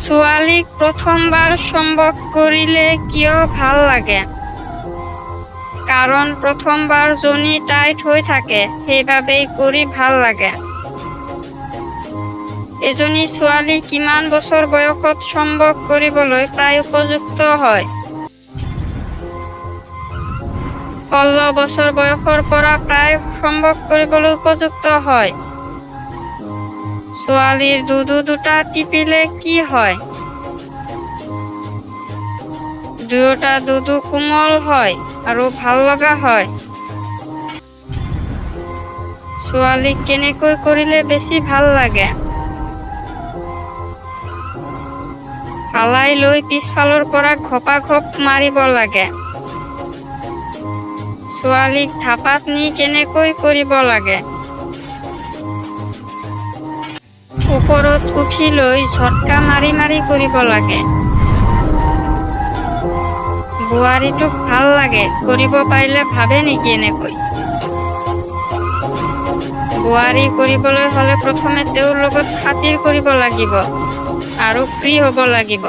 ছোৱালীক প্ৰথমবাৰ সম্ভোগ কৰিলে কিয় ভাল লাগে? কাৰণ প্ৰথমবাৰ জনী টাইট হৈ থাকে, সেইবাবেই কৰি ভাল লাগে। এজনী ছোৱালী কিমান বছৰ বয়সত সম্ভোগ কৰিবলৈ প্ৰায় উপযুক্ত হয়? 16 বছৰ বয়সৰ পৰা প্ৰায় সম্ভোগ কৰিবলৈ উপযুক্ত হয়। ছোৱালীৰ দুটা টিপিলে কি হয়? দুয়োটা কোমল হয় আৰু ভাল লগা হয়। ছোৱালীক কেনেকৈ কৰিলে বেছি ভাল লাগে? হালাই লৈ পিছফালৰ পৰা ঘপাঘপ মাৰিব লাগে। ছোৱালীক ধাপাত নি কেনেকৈ কৰিব লাগে? ওপৰত উঠি লৈ ঝটকা মাৰি মাৰি কৰিব লাগে। বোৱাৰীটোক ভাল লাগে কৰিব পাৰিলে ভাবে নেকি এনেকৈ? বোৱাৰী কৰিবলৈ হলে প্ৰথমে তেওঁৰ লগত খাতিৰ কৰিব লাগিব আৰু ফ্ৰী হ'ব লাগিব।